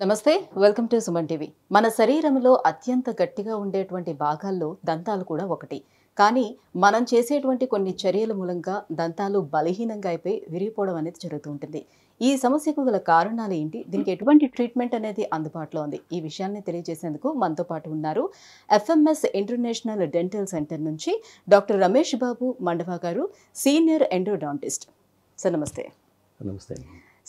నమస్తే welcome to Suman TV. మన శరీరంలో అత్యంత గట్టిగా ఉండేటువంటి భాగాల్లో దంతాలు కూడా ఒకటి. కానీ మనం చేసేటువంటి కొన్ని చర్యల మూలంగా దంతాలు బలహీనంగా అయిపోయి విరిగిపోవడం అనేది జరుగుతూ ఉంటుంది. ఈ సమస్యకు గల కారణాలు ఏంటి? దీనికి ఎటువంటి ట్రీట్మెంట్ అనేది అందుబాటులో ఉంది? ఈ విషయాన్ని తెలియజేసేందుకు మనతో పాటు ఉన్నారు ఎఫ్ఎంఎస్ ఇంటర్నేషనల్ డెంటల్ సెంటర్ నుంచి డాక్టర్ రమేష్ బాబు మండవా గారు, సీనియర్ ఎండోడాంటిస్ట్. సార్ నమస్తే. నమస్తే.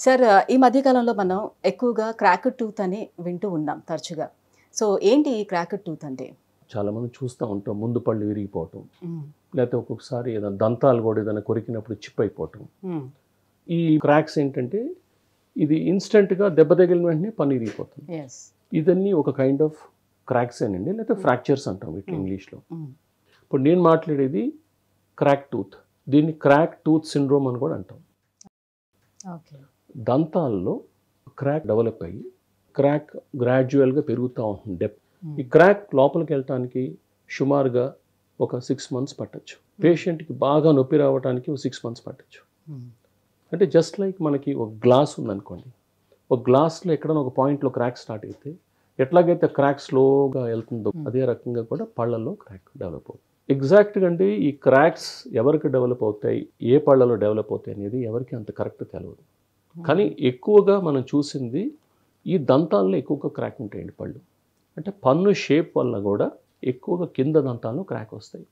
సార్, ఈ మధ్యకాలంలో మనం ఎక్కువగా క్రాక్డ్ టూత్ అని వింటూ ఉన్నాం తరచుగా. సో ఏంటి ఈ క్రాక్డ్ టూత్ అంటే? చాలామంది చూస్తూ ఉంటాం, ముందు పళ్ళు విరిగిపోవటం, లేకపోతే ఒక్కొక్కసారి ఏదైనా దంతాలు కూడా ఏదైనా కొరికినప్పుడు చిప్ అయిపోవటం. ఈ క్రాక్స్ ఏంటంటే ఇది ఇన్స్టెంట్గా దెబ్బ తగిలిన వెంటనే పన్ను విరిగిపోతుంది. ఇదన్నీ ఒక కైండ్ ఆఫ్ క్రాక్స్ ఏనండి, లేకపోతే ఫ్రాక్చర్స్ అంటాం వీటి ఇంగ్లీష్లో. ఇప్పుడు నేను మాట్లాడేది క్రాక్ టూత్. దీన్ని క్రాక్ టూత్ సిండ్రోమ్ అని కూడా అంటాం. దంతాల్లో క్రాక్ డెవలప్ అయ్యి క్రాక్ గ్రాడ్యువల్గా పెరుగుతూ ఉంటుంది డెప్త్. ఈ క్రాక్ లోపలికి వెళ్ళటానికి సుమారుగా ఒక 6 months పట్టచ్చు. పేషెంట్కి బాగా నొప్పి రావడానికి ఒక 6 months పట్టచ్చు. అంటే జస్ట్ లైక్ మనకి ఒక గ్లాస్ ఉందనుకోండి, ఒక గ్లాస్లో ఎక్కడైనా ఒక పాయింట్లో క్రాక్ స్టార్ట్ అయితే ఎట్లాగైతే క్రాక్ స్లోగా వెళ్తుందో అదే రకంగా కూడా పళ్ళల్లో క్రాక్ డెవలప్ అవుతుంది. ఎగ్జాక్ట్గా అంటే ఈ క్రాక్స్ ఎవరికి డెవలప్ అవుతాయి, ఏ పళ్ళలో డెవలప్ అవుతాయి అనేది ఎవరికి అంత కరెక్ట్ తెలియదు. కానీ ఎక్కువగా మనం చూసింది ఈ దంతాల్లో ఎక్కువగా క్రాక్ ఉంటాయండి పళ్ళు. అంటే పన్ను షేప్ వల్ల కూడా ఎక్కువగా కింద దంతాల్లో క్రాక్ వస్తాయి.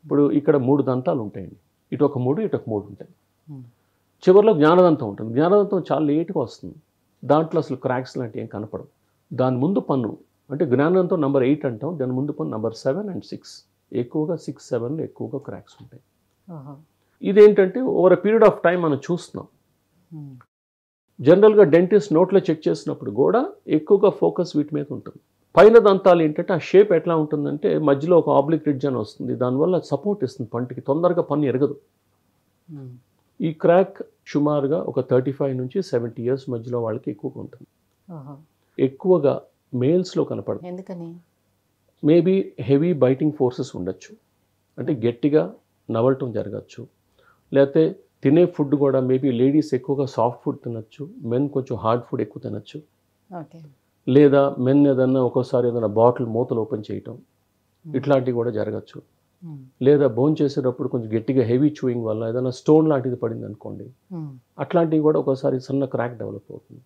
ఇప్పుడు ఇక్కడ 3 దంతాలు ఉంటాయండి, ఇటు ఒక 3 ఇటు ఒక 3 ఉంటాయి. చివరిలో జ్ఞానదంతం ఉంటుంది. జ్ఞానదంతం చాలా లేట్గా వస్తుంది, దాంట్లో అసలు క్రాక్స్ లాంటివి ఏం కనపడవు. దాని ముందు పన్ను అంటే జ్ఞానదంతం నెంబర్ 8 అంటాం, దాని ముందు పన్ను నెంబర్ 7 and 6, ఎక్కువగా 6, 7లో ఎక్కువగా క్రాక్స్ ఉంటాయి. ఇదేంటంటే over a period of time మనం చూస్తున్నాం. జనరల్గా డెంటిస్ట్ నోట్లో చెక్ చేసినప్పుడు కూడా ఎక్కువగా ఫోకస్ వీటి మీద ఉంటుంది. పైన దంతాలు ఏంటంటే ఆ షేప్ ఎట్లా ఉంటుందంటే మధ్యలో ఒక ఆబ్లిక్ రిడ్జ్ అని వస్తుంది, దానివల్ల సపోర్ట్ ఇస్తుంది పంటికి, తొందరగా పన్ను ఎరగదు. ఈ క్రాక్ సుమారుగా ఒక 35 నుంచి 70 years మధ్యలో వాళ్ళకి ఎక్కువగా ఉంటుంది. ఎక్కువగా మేల్స్లో కనపడదు. ఎందుకని? మేబీ హెవీ బైటింగ్ ఫోర్సెస్ ఉండొచ్చు, అంటే గట్టిగా నవలటం జరగచ్చు. లేకపోతే తినే ఫుడ్ కూడా మేబీ లేడీస్ ఎక్కువగా సాఫ్ట్ ఫుడ్ తినచ్చు, మెన్ కొంచెం హార్డ్ ఫుడ్ ఎక్కువ తినచ్చు. లేదా మెన్ ఏదన్నా ఒక్కోసారి ఏదైనా బాటిల్ మూతలు ఓపెన్ చేయటం ఇట్లాంటివి కూడా జరగచ్చు. లేదా బోన్ చేసేటప్పుడు కొంచెం గట్టిగా హెవీ చూయింగ్ వల్ల ఏదైనా స్టోన్ లాంటిది పడింది అనుకోండి, అట్లాంటివి కూడా ఒక్కోసారి సన్న క్రాక్ డెవలప్ అవుతుంది.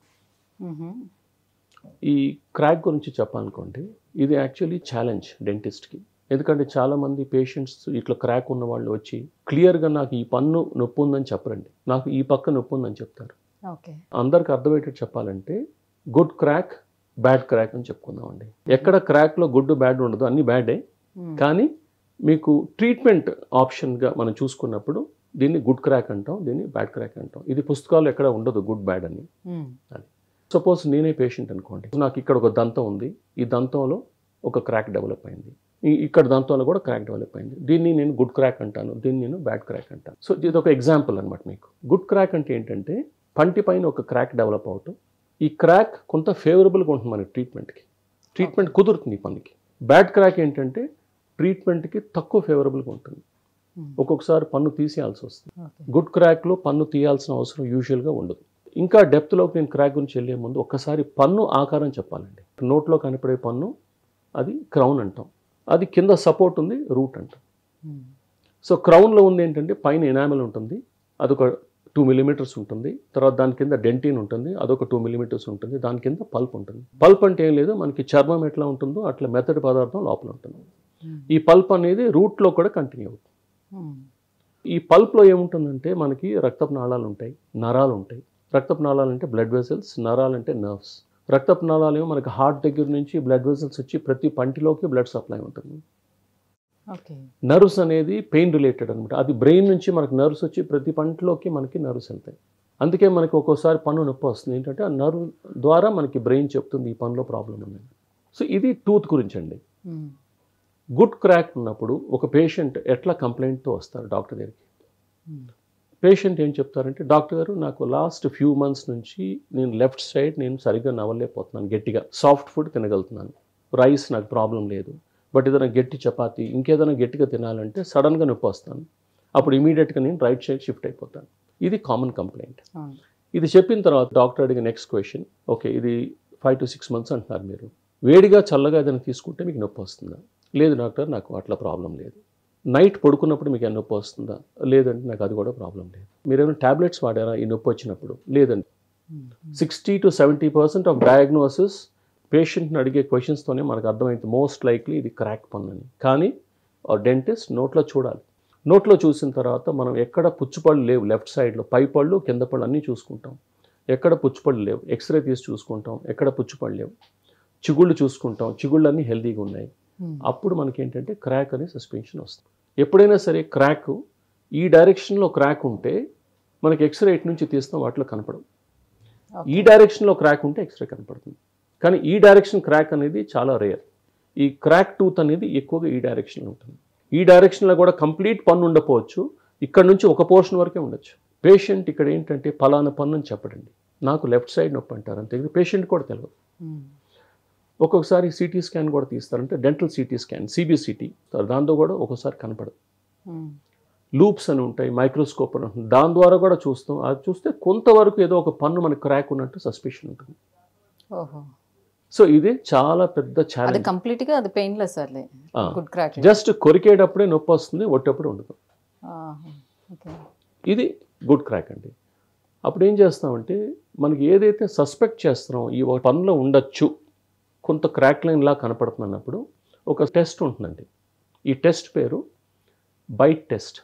ఈ క్రాక్ గురించి చెప్పాలనుకోండి, ఇది యాక్చువల్లీ ఛాలెంజ్ డెంటిస్ట్కి. ఎందుకంటే చాలామంది పేషెంట్స్ ఇట్లా క్రాక్ ఉన్న వాళ్ళు వచ్చి క్లియర్గా నాకు ఈ పన్ను నొప్పి ఉందని చెప్పరండి, నాకు ఈ పక్క నొప్పి ఉందని చెప్తారు. అందరికి అర్థమయ్యేటట్టు చెప్పాలంటే గుడ్ క్రాక్, బ్యాడ్ క్రాక్ అని చెప్పుకుందామండి. ఎక్కడ క్రాక్లో గుడ్ బ్యాడ్ ఉండదు, అన్ని బ్యాడే. కానీ మీకు ట్రీట్మెంట్ ఆప్షన్గా మనం చూసుకున్నప్పుడు దీన్ని గుడ్ క్రాక్ అంటాం, దీన్ని బ్యాడ్ క్రాక్ అంటాం. ఇది పుస్తకాలు ఎక్కడ ఉండదు గుడ్ బ్యాడ్ అని. అది సపోజ్ నేనే పేషెంట్ అనుకోండి, నాకు ఇక్కడ ఒక దంతం ఉంది, ఈ దంతంలో ఒక క్రాక్ డెవలప్ అయింది, ఇక్కడ దంతంలో కూడా క్రాక్ డెవలప్ అయింది. దీన్ని నేను గుడ్ క్రాక్ అంటాను, దీన్ని నేను బ్యాడ్ క్రాక్ అంటాను. సో ఇది ఒక ఎగ్జాంపుల్ అనమాట మీకు. గుడ్ క్రాక్ అంటే ఏంటంటే పంటి పైన ఒక క్రాక్ డెవలప్ అవటం, ఈ క్రాక్ కొంత ఫేవరబుల్గా ఉంటుంది మనకి ట్రీట్మెంట్ కుదురుతుంది ఈ పనికి. బ్యాడ్ క్రాక్ ఏంటంటే ట్రీట్మెంట్కి తక్కువ ఫేవరబుల్గా ఉంటుంది, ఒక్కొక్కసారి పన్ను తీసేయాల్సి వస్తుంది. గుడ్ క్రాక్లో పన్ను తీయాల్సిన అవసరం యూజువల్గా ఉండదు. ఇంకా డెప్త్లోకి నేను క్రాక్ గురించి వెళ్ళే ముందు ఒక్కసారి పన్ను ఆకారం చెప్పాలండి. నోట్లో కనపడే పన్ను అది క్రౌన్ అంటాం, అది కింద సపోర్ట్ ఉంది రూట్ అంటాం. సో క్రౌన్లో ఉంది ఏంటంటే పైన ఎనామెల్ ఉంటుంది, అదొక 2 millimeters ఉంటుంది. తర్వాత దాని కింద డెంటిన్ ఉంటుంది, అదొక 2 millimeters ఉంటుంది. దాని కింద పల్ప్ ఉంటుంది. పల్ప్ అంటే ఏం లేదు, మనకి చర్మం ఎట్లా ఉంటుందో అట్లా మెత్తటి పదార్థం లోపల ఉంటుంది. ఈ పల్ప్ అనేది రూట్లో కూడా కంటిన్యూ అవుతుంది. ఈ పల్ప్లో ఏముంటుందంటే మనకి రక్తపు నాళాలు ఉంటాయి, నరాలు ఉంటాయి. రక్తపు నాళాలు అంటే బ్లడ్ వెసల్స్, నరాలు అంటే నర్వ్స్. రక్తపు నాళాలు ఏమో మనకి హార్ట్ దగ్గర నుంచి బ్లడ్ వెసల్స్ వచ్చి ప్రతి పంటిలోకి బ్లడ్ సప్లై ఉంటుంది. నర్వ్స్ అనేది పెయిన్ రిలేటెడ్ అనమాట, అది బ్రెయిన్ నుంచి మనకి నర్వ్స్ వచ్చి ప్రతి పంటిలోకి మనకి నర్వ్స్ వెళ్తాయి. అందుకే మనకి ఒక్కోసారి పన్ను నొప్పి వస్తుంది, ఏంటంటే ఆ నర్వ్ ద్వారా మనకి బ్రెయిన్ చెప్తుంది ఈ పన్నులో ప్రాబ్లం ఉంది. సో ఇది టూత్ గురించి అండి. గుడ్ క్రాక్ ఉన్నప్పుడు ఒక పేషెంట్ ఎట్లా కంప్లైంట్తో వస్తారు డాక్టర్ దగ్గరికి. పేషెంట్ ఏం చెప్తారంటే, డాక్టర్ గారు నాకు లాస్ట్ ఫ్యూ మంత్స్ నుంచి నేను లెఫ్ట్ సైడ్ నేను సరిగ్గా నవ్వలేకపోతున్నాను, గట్టిగా సాఫ్ట్ ఫుడ్ తినగలుగుతున్నాను, రైస్ నాకు ప్రాబ్లం లేదు, బట్ ఏదైనా గట్టి చపాతీ ఇంకేదైనా గట్టిగా తినాలంటే సడన్గా నొప్పి వస్తాను, అప్పుడు ఇమీడియట్గా నేను రైట్ సైడ్ షిఫ్ట్ అయిపోతాను. ఇది కామన్ కంప్లైంట్. ఇది చెప్పిన తర్వాత డాక్టర్ అడిగే నెక్స్ట్ క్వశ్చన్, ఓకే ఇది 5 to 6 months అంటున్నారు మీరు. వేడిగా చల్లగా ఏదైనా తీసుకుంటే మీకు నొప్పి వస్తుందా? లేదు డాక్టర్, నాకు అట్లా ప్రాబ్లం లేదు. నైట్ పడుకున్నప్పుడు మీకు ఏమైనా నొప్పి వస్తుందా? లేదండి, నాకు అది కూడా ప్రాబ్లం లేదు. మీరేమైనా ట్యాబ్లెట్స్ వాడారా ఈ నొప్పి వచ్చినప్పుడు? లేదండి. 60 to 70% ఆఫ్ డయాగ్నోసిస్ పేషెంట్ని అడిగే క్వశ్చన్స్తోనే మనకు అర్థమైంది మోస్ట్ లైక్లీ ఇది క్రాక్ పన్ను అని. కానీ డెంటిస్ట్ నోట్లో చూడాలి. నోట్లో చూసిన తర్వాత మనం ఎక్కడ పుచ్చుపళ్ళు లేవు, లెఫ్ట్ సైడ్లో పై పళ్ళు కింద పళ్ళు అన్నీ చూసుకుంటాం. ఎక్కడ పుచ్చుపళ్ళు లేవు, ఎక్స్రే తీసి చూసుకుంటాం, ఎక్కడ పుచ్చుపళ్ళు లేవు. చిగుళ్ళు చూసుకుంటాం, చిగుళ్ళు అన్నీ హెల్తీగా ఉన్నాయి. అప్పుడు మనకి ఏంటంటే క్రాక్ అనే సస్పెన్షన్ వస్తుంది. ఎప్పుడైనా సరే క్రాక్ ఈ డైరెక్షన్లో క్రాక్ ఉంటే మనకి ఎక్స్రే ఇటు నుంచి తీస్తాం, వాటిలో కనపడవు. ఈ డైరెక్షన్లో క్రాక్ ఉంటే ఎక్స్రే కనపడుతుంది. కానీ ఈ డైరెక్షన్ క్రాక్ అనేది చాలా రేర్. ఈ క్రాక్ టూత్ అనేది ఎక్కువగా ఈ డైరెక్షన్లో ఉంటుంది. ఈ డైరెక్షన్లో కూడా కంప్లీట్ పన్ను ఉండకపోవచ్చు, ఇక్కడ నుంచి ఒక పోర్షన్ వరకే ఉండొచ్చు. పేషెంట్ ఇక్కడ ఏంటంటే పలానా పన్ను అని చెప్పడండి, నాకు లెఫ్ట్ సైడ్ నొప్పి అంటారు అంతే. పేషెంట్ కూడా తెలియదు. ఒక్కొక్కసారి సిటీ స్కాన్ కూడా తీస్తారంటే డెంటల్ సిటీ స్కాన్, సిబిసిటీ, దాంతో కూడా ఒక్కోసారి కనపడదు. లూప్స్ అని ఉంటాయి, మైక్రోస్కోప్ అని ఉంటుంది, దాని ద్వారా కూడా చూస్తాం. అది చూస్తే కొంతవరకు ఏదో ఒక పన్ను మనకు క్రాక్ ఉన్నట్టు సస్పిషన్ ఉంటుంది. సో ఇది చాలా పెద్ద ఛాలెంజ్. కంప్లీట్గా అది పెయిన్లెస్ అర్లే, గుడ్ క్రాక్. జస్ట్ కొరికేటప్పుడే నొప్పి వస్తుంది, ఒట్టప్పుడు ఉండదు. ఇది గుడ్ క్రాక్ అండి. అప్పుడు ఏం చేస్తామంటే మనకి ఏదైతే సస్పెక్ట్ చేస్తున్నామో ఈ పన్నులో ఉండొచ్చు, కొంత క్రాక్ లైన్ లా కనపడుతున్నప్పుడు ఒక టెస్ట్ ఉంటుందండి. ఈ టెస్ట్ పేరు బైట్ టెస్ట్.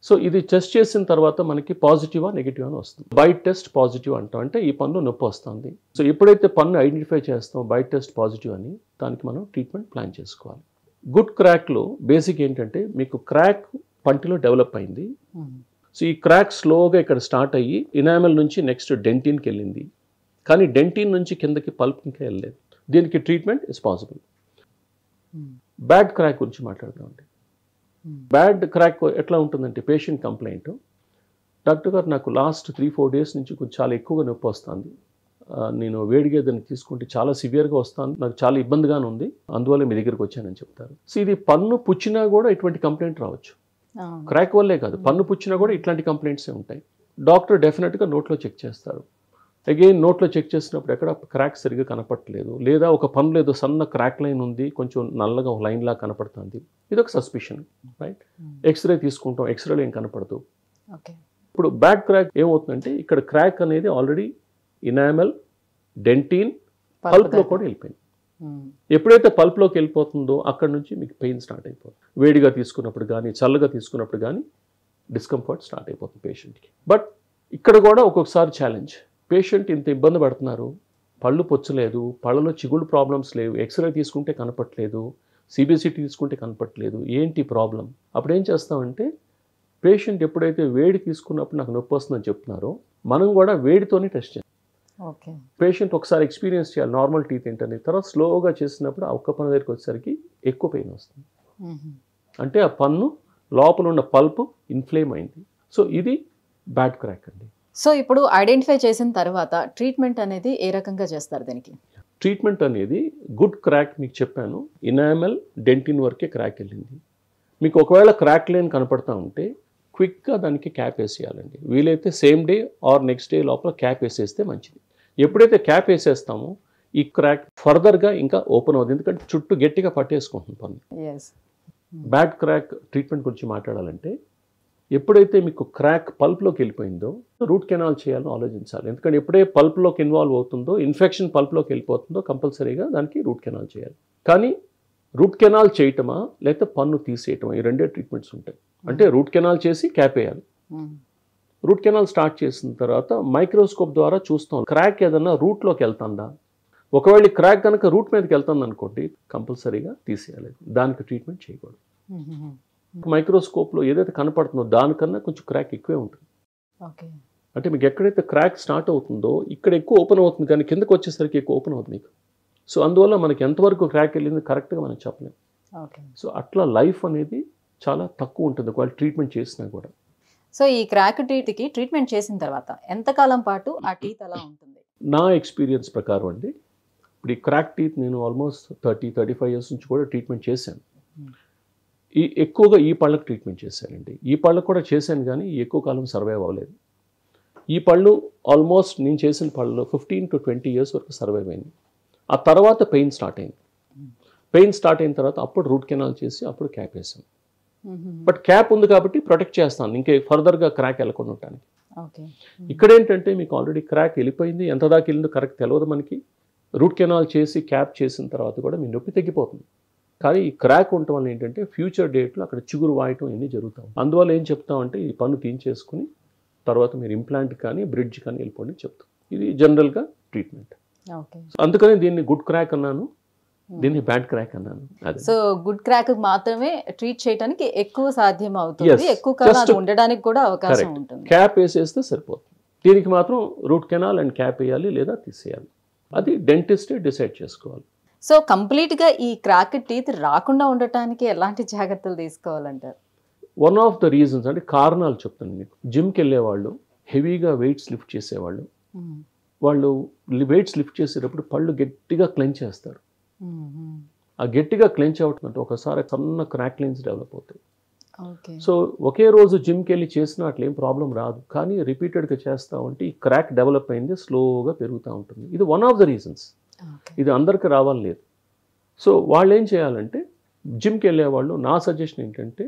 సో ఇది టెస్ట్ చేసిన తర్వాత మనకి పాజిటివా నెగిటివ్ అని వస్తుంది. బైట్ టెస్ట్ పాజిటివ్ అంటాం, అంటే ఈ పన్ను నొప్పి వస్తుంది. సో ఎప్పుడైతే పన్ను ఐడెంటిఫై చేస్తామో బైట్ టెస్ట్ పాజిటివ్ అని, దానికి మనం ట్రీట్మెంట్ ప్లాన్ చేసుకోవాలి. గుడ్ క్రాక్లో బేసిక్ ఏంటంటే మీకు క్రాక్ పంటిలో డెవలప్ అయింది. సో ఈ క్రాక్ స్లోగా ఇక్కడ స్టార్ట్ అయ్యి ఇనామెల్ నుంచి నెక్స్ట్ డెంటిన్కి వెళ్ళింది, కానీ డెంటిన్ నుంచి కిందకి పల్ప్ ఇంకా వెళ్ళలేదు. దీనికి treatment is possible. Bad crack గురించి మాట్లాడదామండి. బ్యాడ్ క్రాక్ ఎట్లా ఉంటుందంటే పేషెంట్ కంప్లైంట్, డాక్టర్ గారు నాకు లాస్ట్ 3-4 days నుంచి కొంచెం చాలా ఎక్కువగా నొప్పి వస్తుంది, నేను వేడిగా దాన్ని తీసుకుంటే చాలా సివియర్గా వస్తుంది, నాకు చాలా ఇబ్బందిగానే ఉంది, అందువల్ల మీ దగ్గరికి వచ్చానని చెప్తారు. సో ఇది పన్ను పుచ్చినా కూడా ఇటువంటి కంప్లైంట్ రావచ్చు. క్రాక్ వల్లే కాదు, పన్ను పుచ్చినా కూడా ఇట్లాంటి కంప్లైంట్సే ఉంటాయి. డాక్టర్ డెఫినెట్గా నోట్లో చెక్ చేస్తారు. అగైన్ నోట్లో చెక్ చేసినప్పుడు ఎక్కడ క్రాక్ సరిగ్గా కనపడట్లేదు, లేదా ఒక పన్నులో ఏదో సన్న క్రాక్ లైన్ ఉంది, కొంచెం నల్లగా ఒక లైన్ లాగా కనపడుతుంది, ఇది ఒక సస్పిషన్, రైట్? ఎక్స్రే తీసుకుంటాం, ఎక్స్రేలో ఏం కనపడదు. ఇప్పుడు బ్యాడ్ క్రాక్ ఏమవుతుందంటే ఇక్కడ క్రాక్ అనేది ఆల్రెడీ ఇనామెల్, డెంటిన్, పల్ప్లో కూడా వెళ్ళిపోయింది. ఎప్పుడైతే పల్ప్లోకి వెళ్ళిపోతుందో అక్కడ నుంచి మీకు పెయిన్ స్టార్ట్ అయిపోతుంది. వేడిగా తీసుకున్నప్పుడు కానీ చల్లగా తీసుకున్నప్పుడు కానీ డిస్కంఫర్ట్ స్టార్ట్ అయిపోతుంది పేషెంట్కి. బట్ ఇక్కడ కూడా ఒక్కొక్కసారి ఛాలెంజ్, పేషెంట్ ఇంత ఇబ్బంది పడుతున్నారు, పళ్ళు పొచ్చలేదు, పళ్ళలో చిగుళ్ళు ప్రాబ్లమ్స్ లేవు, ఎక్స్రే తీసుకుంటే కనపట్లేదు, సిబిసిటీ తీసుకుంటే కనపట్లేదు, ఏంటి ప్రాబ్లం? అప్పుడు ఏం చేస్తామంటే పేషెంట్ ఎప్పుడైతే వేడి తీసుకున్నప్పుడు నాకు నొప్పి వస్తుందని చెప్తున్నారో మనం కూడా వేడితోనే టెస్ట్ చేస్తాం. పేషెంట్ ఒకసారి ఎక్స్పీరియన్స్ చేయాలి నార్మల్ టీత్ ఏంటని, తర్వాత స్లోగా చేసినప్పుడు ఆ ఒక్క పన్ను దగ్గరికి వచ్చేసరికి ఎక్కువ పెయిన్ వస్తుంది, అంటే ఆ పన్ను లోపల ఉన్న పల్ప్ ఇన్ఫ్లేమ్ అయింది. సో ఇది బ్యాడ్ క్రాక్ అండి. సో ఇప్పుడు ఐడెంటిఫై చేసిన తర్వాత ట్రీట్మెంట్ అనేది ఏ రకంగా చేస్తారు దీనికి? ట్రీట్మెంట్ అనేది గుడ్ క్రాక్ మీకు చెప్పాను, ఇనామెల్ డెంటిన్ వరకే క్రాక్ వెళ్ళింది. మీకు ఒకవేళ క్రాక్ లైన్ కనపడతా ఉంటే క్విక్గా దానికి క్యాప్ వేసేయాలండి. వీలైతే same day or next day లోపల క్యాప్ వేసేస్తే మంచిది. ఎప్పుడైతే క్యాప్ వేసేస్తామో ఈ క్రాక్ ఫర్దర్గా ఇంకా ఓపెన్ అవుతుంది, ఎందుకంటే చుట్టూ గట్టిగా పట్టేసుకుంటుంది పన్ను. బ్యాడ్ క్రాక్ ట్రీట్మెంట్ గురించి మాట్లాడాలంటే ఎప్పుడైతే మీకు క్రాక్ పల్ప్లోకి వెళ్ళిపోయిందో రూట్ కెనాల్ చేయాలని ఆలోచించాలి. ఎందుకంటే ఎప్పుడే పల్ప్లోకి ఇన్వాల్వ్ అవుతుందో, ఇన్ఫెక్షన్ పల్ప్లోకి వెళ్ళిపోతుందో కంపల్సరీగా దానికి రూట్ కెనాల్ చేయాలి. కానీ రూట్ కెనాల్ చేయటమా లేకపోతే పన్ను తీసేయటమా, ఈ రెండే ట్రీట్మెంట్స్ ఉంటాయి. అంటే రూట్ కెనాల్ చేసి క్యాప్ వేయాలి. రూట్ కెనాల్ స్టార్ట్ చేసిన తర్వాత మైక్రోస్కోప్ ద్వారా చూస్తాం క్రాక్ ఏదన్నా రూట్లోకి వెళ్తుందా. ఒకవేళ క్రాక్ కనుక రూట్ మీదకి వెళ్తుంది అనుకోండి కంపల్సరీగా తీసేయాలి, దానికి ట్రీట్మెంట్ చేయకూడదు. మైక్రోస్కోప్లో ఏదైతే కనపడుతుందో దానికన్నా కొంచెం క్రాక్ ఎక్కువే ఉంటుంది. అంటే మీకు ఎక్కడైతే క్రాక్ స్టార్ట్ అవుతుందో ఇక్కడ ఎక్కువ ఓపెన్ అవుతుంది, కానీ కిందకు వచ్చేసరికి ఎక్కువ ఓపెన్ అవుతుంది మీకు. సో అందువల్ల మనకి ఎంతవరకు క్రాక్ వెళ్ళింది కరెక్ట్గా మనం చెప్పలేము. సో అట్లా లైఫ్ అనేది చాలా తక్కువ ఉంటుంది ఒకవేళ ట్రీట్మెంట్ చేసినా కూడా. సో ఈ క్రాక్ టీత్కి ట్రీట్మెంట్ చేసిన తర్వాత ఎంతకాలం పాటు ఆ టీత్ అలా ఉంటుంది? నా ఎక్స్పీరియన్స్ ప్రకారం అండి, ఇప్పుడు ఈ క్రాక్ టీత్ నేను ఆల్మోస్ట్ 30-35 years నుంచి కూడా ట్రీట్మెంట్ చేశాను. ఎక్కువగా ఈ పళ్ళకు ట్రీట్మెంట్ చేశానండి. ఈ పళ్ళకు కూడా చేశాను, కానీ ఎక్కువ కాలం సర్వైవ్ అవ్వలేదు. ఈ పళ్ళు ఆల్మోస్ట్ నేను చేసిన పళ్ళు 15 to 20 years వరకు సర్వైవ్ అయింది. ఆ తర్వాత పెయిన్ స్టార్ట్ అయింది. పెయిన్ స్టార్ట్ అయిన తర్వాత అప్పుడు రూట్ కెనాల్ చేసి అప్పుడు క్యాప్ వేసాం. బట్ క్యాప్ ఉంది కాబట్టి ప్రొటెక్ట్ చేస్తాను ఇంకే ఫర్దర్గా క్రాక్ వెళ్ళకుండా ఉండటానికి. ఓకే. ఇక్కడ ఏంటంటే మీకు ఆల్రెడీ క్రాక్ వెళ్ళిపోయింది, ఎంత దాకా వెళ్ళిందో కరెక్ట్ తెలియదు మనకి. రూట్ కెనాల్ చేసి క్యాప్ చేసిన తర్వాత కూడా మీ నొప్పి తగ్గిపోతుంది. కానీ ఈ క్రాక్ ఉండటం వల్ల ఏంటంటే ఫ్యూచర్ డేట్లో అక్కడ చిగురు వాయటం ఇవన్నీ జరుగుతాం. అందువల్ల ఏం చెప్తామంటే ఈ పన్ను తీయించేసుకుని తర్వాత మీరు ఇంప్లాంట్ కానీ బ్రిడ్జ్ కానీ వెళ్ళిపోండి చెప్తాం. ఇది జనరల్గా ట్రీట్మెంట్. ఓకే. అందుకని దీన్ని గుడ్ క్రాక్ అన్నాను, దీన్ని బ్యాడ్ క్రాక్ అన్నాను. అదే సో గుడ్ క్రాక్ మాత్రమే ట్రీట్ చేయడానికి ఎక్కువ సాధ్యం అవుతుంది, ఎక్కువ కాలం అది ఉండడానికి కూడా అవకాశం ఉంటుంది. క్యాప్ వేసేస్తే సరిపోతుంది. దీనికి మాత్రం రూట్ కెనాల్ అండ్ క్యాప్ వేయాలి లేదా తీసేయాలి, అది డెంటిస్టే డిసైడ్ చేసుకోవాలి. సో కంప్లీట్గా ఈ క్రాక్ టీత్ రాకుండా ఉండటానికి ఎలాంటి జాగ్రత్తలు తీసుకోవాలంటారు? వన్ ఆఫ్ ద రీజన్స్ అంటే కారణాలు చెప్తాను మీకు. జిమ్కి వెళ్ళేవాళ్ళు, హెవీగా వెయిట్స్ లిఫ్ట్ చేసేవాళ్ళు, వాళ్ళు వెయిట్స్ లిఫ్ట్ చేసేటప్పుడు పళ్ళు గట్టిగా క్లెంచ్ చేస్తారు. ఆ గట్టిగా క్లెంచ్ అవుతుందంటే ఒకసారి సన్న క్రాక్ లైన్స్ డెవలప్ అవుతాయి. సో ఒకే రోజు జిమ్కి వెళ్ళి చేసినా అట్లా ఏం ప్రాబ్లం రాదు, కానీ రిపీటెడ్గా చేస్తూ ఉంటే ఈ క్రాక్ డెవలప్ అయింది స్లోగా పెరుగుతూ ఉంటుంది. ఇది వన్ ఆఫ్ ద రీజన్స్. ఇది అందరికీ రావాలి లేదు. సో వాళ్ళు ఏం చేయాలంటే జిమ్కి వెళ్ళేవాళ్ళు నా సజెషన్ ఏంటంటే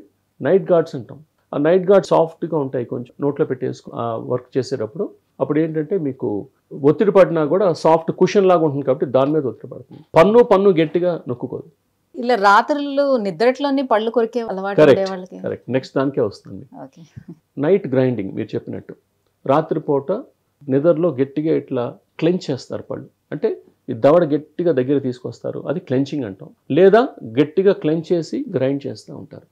నైట్ గార్డ్స్ అంటాం. ఆ నైట్ గార్డ్స్ సాఫ్ట్గా ఉంటాయి, కొంచెం నోట్లో పెట్టేసుకు వర్క్ చేసేటప్పుడు. అప్పుడు ఏంటంటే మీకు ఒత్తిడి పడినా కూడా సాఫ్ట్ కుషన్ లాగా ఉంటుంది కాబట్టి దాని మీద ఒత్తిడి పడుతుంది. పన్ను గట్టిగా నొక్కుకోదు. ఇలా రాత్రులు నిద్రట్లోని పళ్ళు కొరికే అలవాటు కరెక్ట్. నెక్స్ట్ దానికే వస్తుంది. నైట్ గ్రైండింగ్ మీరు చెప్పినట్టు రాత్రిపూట నిద్రలో గట్టిగా ఇట్లా క్లెంచ్ చేస్తారు పళ్ళు, అంటే ఈ దవడ గట్టిగా దగ్గర తీసుకొస్తారు, అది క్లెంచింగ్ అంటాం. లేదా గట్టిగా క్లెంచ్ చేసి గ్రైండ్ చేస్తూ ఉంటారు.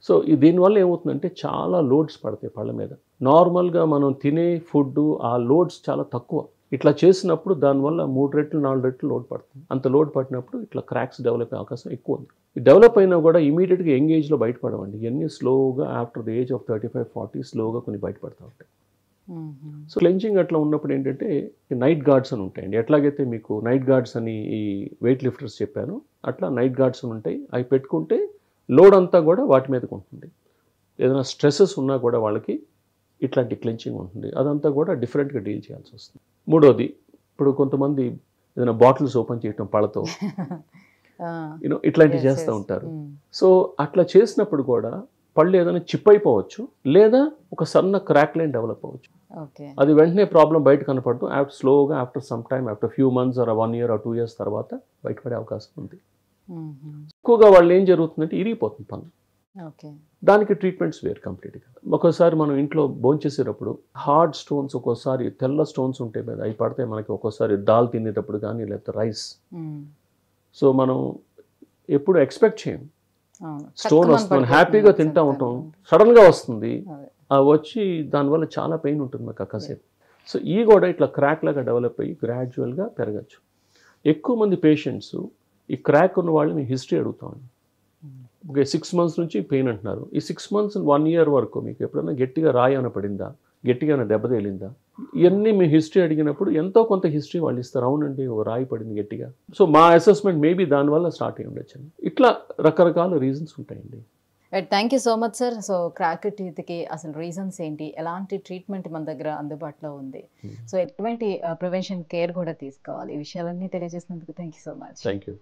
సో దీనివల్ల ఏమవుతుందంటే చాలా లోడ్స్ పడతాయి పళ్ళ మీద. నార్మల్గా మనం తినే ఫుడ్ ఆ లోడ్స్ చాలా తక్కువ. ఇట్లా చేసినప్పుడు దానివల్ల 3 రెట్లు 4 రెట్లు లోడ్ పడుతుంది. అంత లోడ్ పడినప్పుడు ఇట్లా క్రాక్స్ డెవలప్ అయ్యే అవకాశం ఎక్కువ ఉంది. డెవలప్ అయినా కూడా ఇమీడియట్గా యంగ్ ఏజ్లో బయటపడవండి, ఇవన్నీ స్లోగా ఆఫ్టర్ ద ఏజ్ ఆఫ్ 35-40 స్లోగా కొన్ని బయటపడతా ఉంటాయి. సో క్లెంచింగ్ అట్లా ఉన్నప్పుడు ఏంటంటే నైట్ గార్డ్స్ అని ఉంటాయండి. ఎట్లాగైతే మీకు నైట్ గార్డ్స్ అని ఈ వెయిట్ లిఫ్టర్స్ చెప్పాను, అట్లా నైట్ గార్డ్స్ అని ఉంటాయి. అవి పెట్టుకుంటే లోడ్ అంతా కూడా వాటి మీదకి ఉంటుంది. ఏదైనా స్ట్రెస్సెస్ ఉన్నా కూడా వాళ్ళకి ఇట్లాంటి క్లెంచింగ్ ఉంటుంది. అదంతా కూడా డిఫరెంట్గా డీల్ చేయాల్సి వస్తుంది. మూడోది, ఇప్పుడు కొంతమంది ఏదైనా బాటిల్స్ ఓపెన్ చేయటం పళ్ళతో ఇట్లాంటివి చేస్తూ ఉంటారు. సో అట్లా చేసినప్పుడు కూడా పళ్ళు ఏదైనా చిప్ అయిపోవచ్చు, లేదా ఒక సన్న క్రాక్ లైన్ డెవలప్ అవ్వచ్చు. అది వెంటనే ప్రాబ్లం బయట కనపడదు. స్లోగా after some time, after few months or 1 year or 2 years తర్వాత బయటపడే అవకాశం ఉంది. ఎక్కువగా వాళ్ళు ఏం జరుగుతుందంటే ఇరిగిపోతుంది పన్ను. దానికి ట్రీట్మెంట్స్ వేరు కంప్లీట్గా. ఒక్కోసారి మనం ఇంట్లో భోంచేసేటప్పుడు హార్డ్ స్టోన్స్, ఒక్కోసారి తెల్ల స్టోన్స్ ఉంటాయి కదా, అవి పడితే మనకి ఒక్కోసారి దాల్ తినేటప్పుడు కానీ లేకపోతే రైస్. సో మనం ఎప్పుడు ఎక్స్పెక్ట్ చేయం స్టోన్ వస్తుంది, హ్యాపీగా తింటూ ఉంటాం, సడన్గా వస్తుంది, వచ్చి దానివల్ల చాలా పెయిన్ ఉంటుంది మాకు కాసేపు. సో ఈ కూడా ఇట్లా క్రాక్ లాగా డెవలప్ అయ్యి గ్రాడ్యువల్గా పెరగచ్చు. ఎక్కువ మంది పేషెంట్స్ ఈ క్రాక్ ఉన్న వాళ్ళు మీ హిస్టరీ అడుగుతామండి. ఓకే, 6 months నుంచి పెయిన్ అంటున్నారు. ఈ 6 months 1 year వరకు మీకు ఎప్పుడైనా గట్టిగా రాయి ఏమైనా పడిందా, గట్టిగా ఏమైనా దెబ్బ తేలిందా, ఇవన్నీ మీ హిస్టరీ అడిగినప్పుడు ఎంతో కొంత హిస్టరీ వాళ్ళు ఇస్తారు. అవునండి, ఒక రాయి పడింది గట్టిగా. సో మా అసెస్మెంట్ మేబీ దానివల్ల స్టార్ట్ అయ్యి ఉండొచ్చు. ఇట్లా రకరకాల రీజన్స్ ఉంటాయండి. Thank you so much sir. So crack టీత్కి అసలు రీజన్స్ ఏంటి, ఎలాంటి ట్రీట్మెంట్ మన దగ్గర అందుబాటులో ఉంది, సో ఎటువంటి ప్రివెన్షన్ కేర్ కూడా తీసుకోవాలి, ఈ విషయాలన్నీ తెలియజేసినందుకు thank you so much. Thank you.